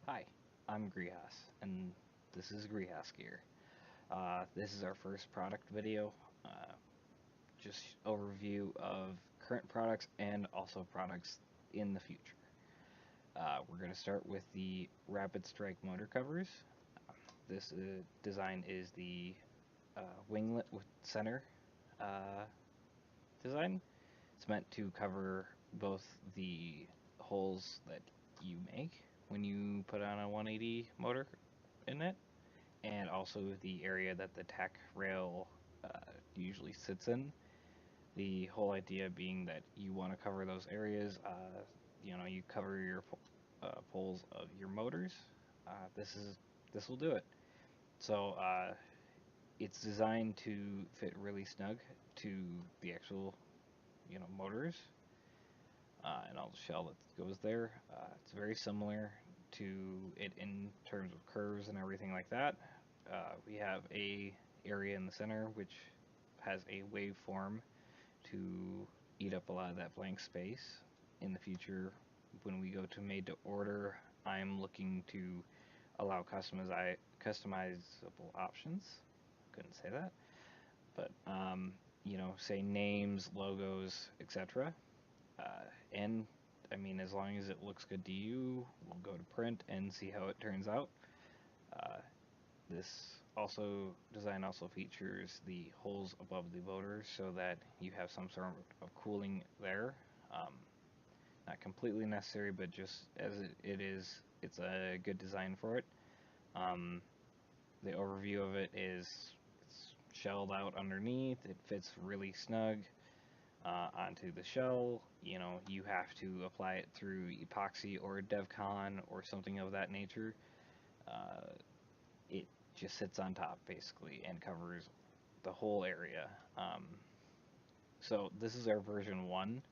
Hi, I'm Greehas, and this is Greehas Gear. This is our first product video, uh, just overview of current products and also products in the future. We're going to start with the Rapid Strike motor covers. This design is the winglet with center uh, design. It's meant to cover both the holes that you make when you put on a 180 motor in it, and also the area that the tack rail usually sits in. The whole idea being that you want to cover those areas. You cover your poles of your motors. Uh, this is this will do it. So it's designed to fit really snug to the actual motors and all the shell that goes there. It's very similar to it in terms of curves and everything like that. We have a area in the center which has a waveform to eat up a lot of that blank space. In the future, when we go to made to order, I'm looking to allow customizable options. Couldn't say that, but say names, logos, etc. Uh, and I mean, as long as it looks good to you, we'll go to print and see how it turns out. Uh, this design also features the holes above the motors so that you have some sort of cooling there. Um, Not completely necessary, but just as it is, it's a good design for it. Um, the overview of it is it's shelled out underneath. It fits really snug onto the shell. You have to apply it through epoxy or DevCon or something of that nature. Uh, it just sits on top basically and covers the whole area. So this is our version 1.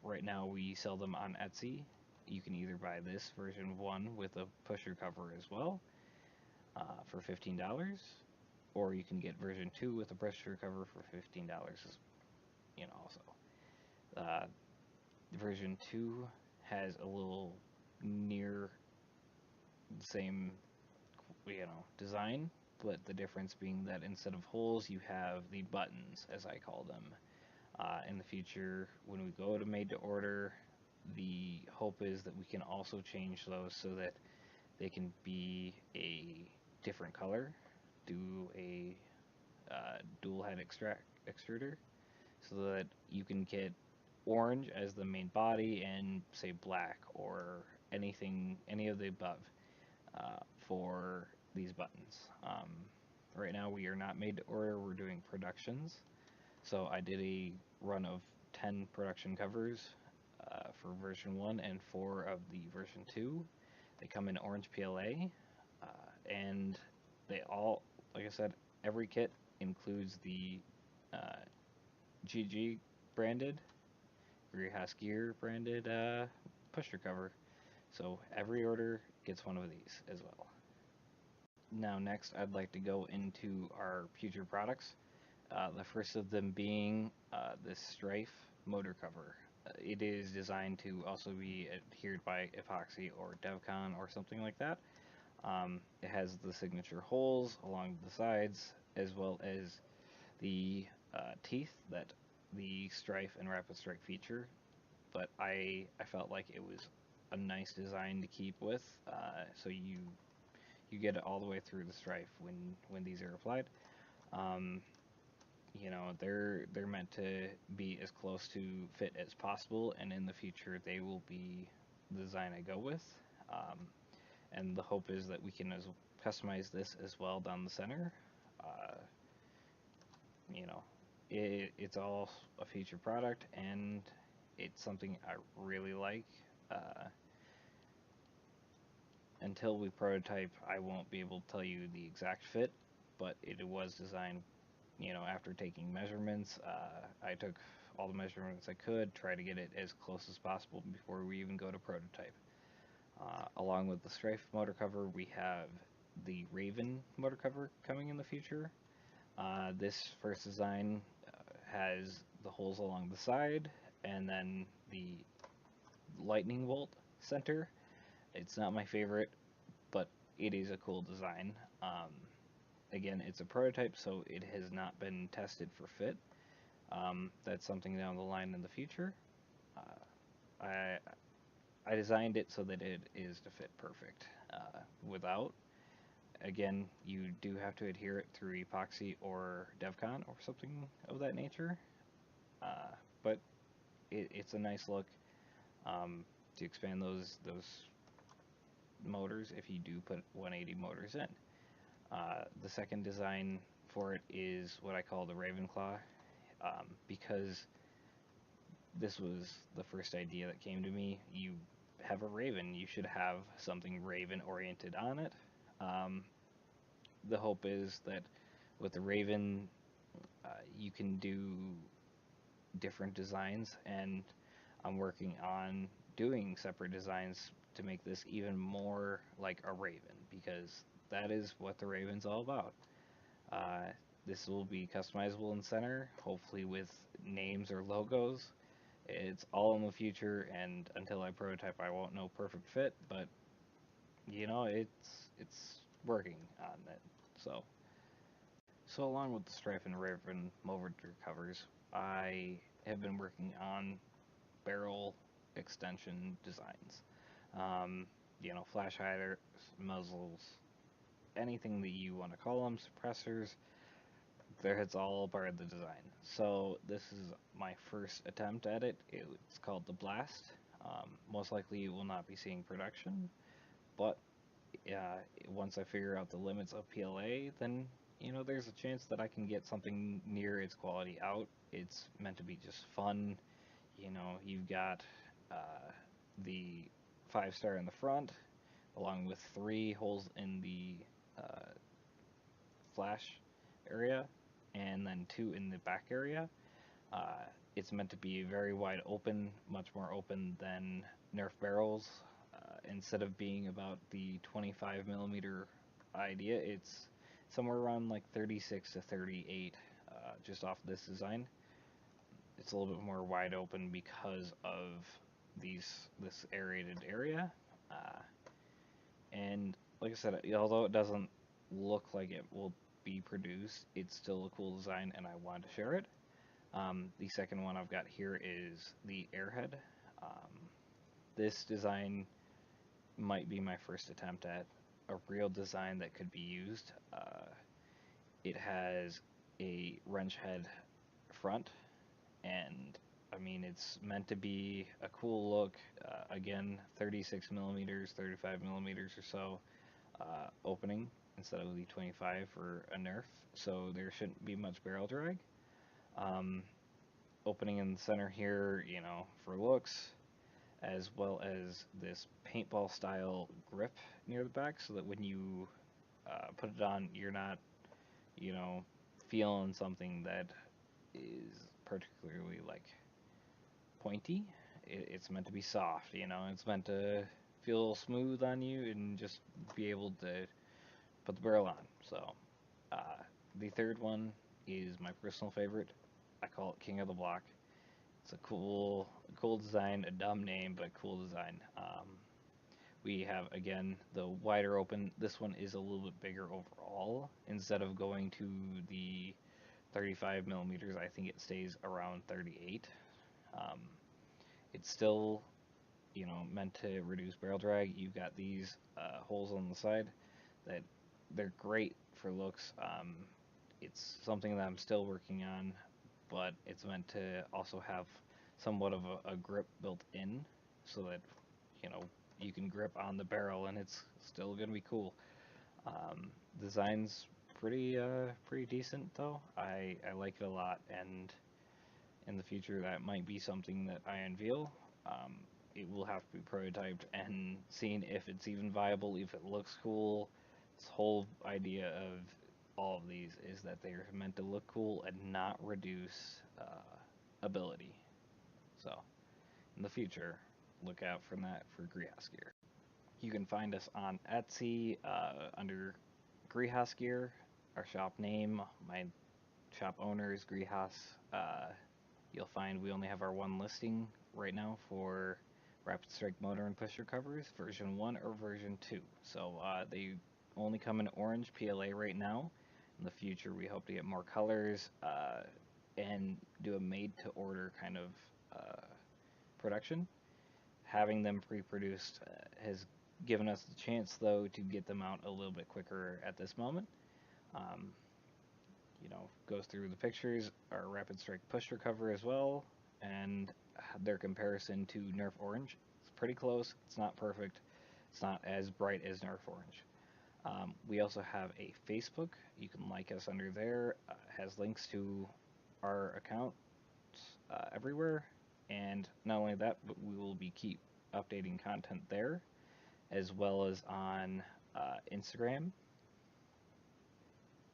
Right now we sell them on Etsy. You can either buy this version 1 with a pusher cover as well for $15, or you can get version 2 with a pusher cover for $15. Also. Uh, Version 2 has a little near the same design, but the difference being that instead of holes, you have the buttons, as I call them. In the future, when we go to made to order, the hope is that we can also change those so that they can be a different color, do a dual head extruder, so that you can get orange as the main body and say black or any of the above for these buttons. Right now we are not made to order, we're doing productions. So I did a run of 10 production covers for version 1 and 4 of the version 2. They come in orange PLA, and they all, like I said, every kit includes the uh, GG branded, Greehas Gear branded pusher cover. So every order gets one of these as well. Now next I'd like to go into our future products. The first of them being this Strife motor cover. It is designed to also be adhered by epoxy or DevCon or something like that. It has the signature holes along the sides as well as the teeth that the Strife and Rapid Strike feature. But I felt like it was a nice design to keep with, so you get it all the way through the Strife when these are applied. Um, they're meant to be as close to fit as possible, and in the future they will be the design I go with. Um, and the hope is that we can customize this as well down the center. Uh, you know, it's all a feature product, and it's something I really like. Uh, until we prototype, I won't be able to tell you the exact fit, but it was designed after taking measurements. I took all the measurements I could, try to get it as close as possible before we even go to prototype. Along with the Strife motor cover, we have the Raven motor cover coming in the future. This first design has the holes along the side and then the lightning bolt center. It's not my favorite, but it is a cool design. Again, it's a prototype, so it has not been tested for fit. That's something down the line in the future. I I designed it so that it is to fit perfect. Without, again, you do have to adhere it through epoxy or DevCon or something of that nature. But it's a nice look um, to expand those motors if you do put 180 motors in. The second design for it is what I call the Ravenclaw, because this was the first idea that came to me. You have a raven, you should have something raven oriented on it. Um, the hope is that with the raven, you can do different designs, and I'm working on doing separate designs to make this even more like a raven because that is what the raven's all about. Uh, this will be customizable in center, hopefully with names or logos. It's all in the future, and until I prototype, I won't know perfect fit. But it's working on it. So along with the Strife and Raven motor covers, I have been working on barrel extension designs. Um, flash hiders, muzzles, anything that you want to call them, suppressors. It's all part of the design. So this is my first attempt at it. It's called the Blast. Most likely you will not be seeing production, but once I figure out the limits of PLA, then there's a chance that I can get something near its quality out. It's meant to be just fun. You've got uh, the 5-star in the front, along with 3 holes in the uh, flash area, and then 2 in the back area. It's meant to be very wide open, much more open than Nerf barrels. Instead of being about the 25 millimeter idea, it's somewhere around like 36 to 38, just off this design. It's a little bit more wide open because of this aerated area. Uh, and like I said, although it doesn't look like it will be produced, it's still a cool design, and I wanted to share it. The second one I've got here is the Airhead. Um, this design might be my first attempt at a real design that could be used. It has a wrench head front, and I mean, it's meant to be a cool look. Again, 36 millimeters, 35 millimeters or so opening instead of the 25 for a Nerf, so there shouldn't be much barrel drag. Um, Opening in the center here, for looks, as well as this paintball style grip near the back, so that when you put it on, you're not, you know, feeling something that is particularly like pointy. It's meant to be soft, it's meant to feel smooth on you and just be able to put the barrel on. So, uh, the third one is my personal favorite. I call it King of the Block. It's a cool design, a dumb name, but cool design. We have again the wider open. This one is a little bit bigger overall. Instead of going to the 35 millimeters, I think it stays around 38. Um, it's still, meant to reduce barrel drag. You've got these holes on the side that they're great for looks. It's something that I'm still working on, but it's meant to also have somewhat of a grip built in so that you know you can grip on the barrel and it's still gonna be cool. Design's pretty decent though. I like it a lot, and in the future that might be something that I unveil. Um, it will have to be prototyped and seen if it's even viable, if it looks cool. This whole idea of all of these is that they're meant to look cool and not reduce ability. So, in the future, look out for that for Greehas Gear. You can find us on Etsy under Greehas Gear, our shop name. My shop owner is Greehas. You'll find we only have our one listing right now for Rapid Strike motor and pusher covers, version 1 or version 2. So they only come in orange PLA right now. In the future, we hope to get more colors and do a made to order kind of production. Having them pre produced has given us the chance, though, to get them out a little bit quicker at this moment. Um, Goes through the pictures, our Rapid Strike pusher cover as well, and their comparison to Nerf Orange. It's pretty close. It's not perfect. It's not as bright as Nerf Orange. We also have a Facebook. You can like us under there. Has links to our accounts everywhere. And not only that, but we will be keep updating content there, as well as on Instagram.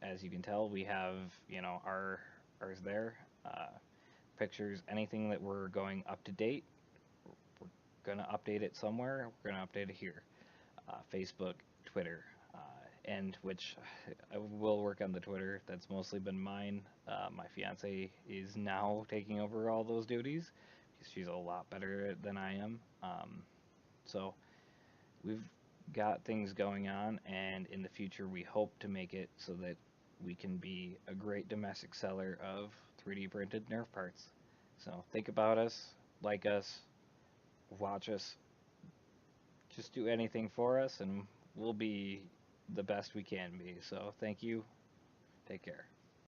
As you can tell, we have ours there. Pictures, anything that we're going up to date, we're gonna update it somewhere. We're gonna update it here. Facebook, Twitter, and which I will work on the Twitter. That's mostly been mine. My fiance is now taking over all those duties because she's a lot better than I am. So we've got things going on, and in the future, we hope to make it so that we can be a great domestic seller of 3D printed Nerf parts. So think about us, like us, watch us, just do anything for us, and we'll be the best we can be. So thank you. Take care.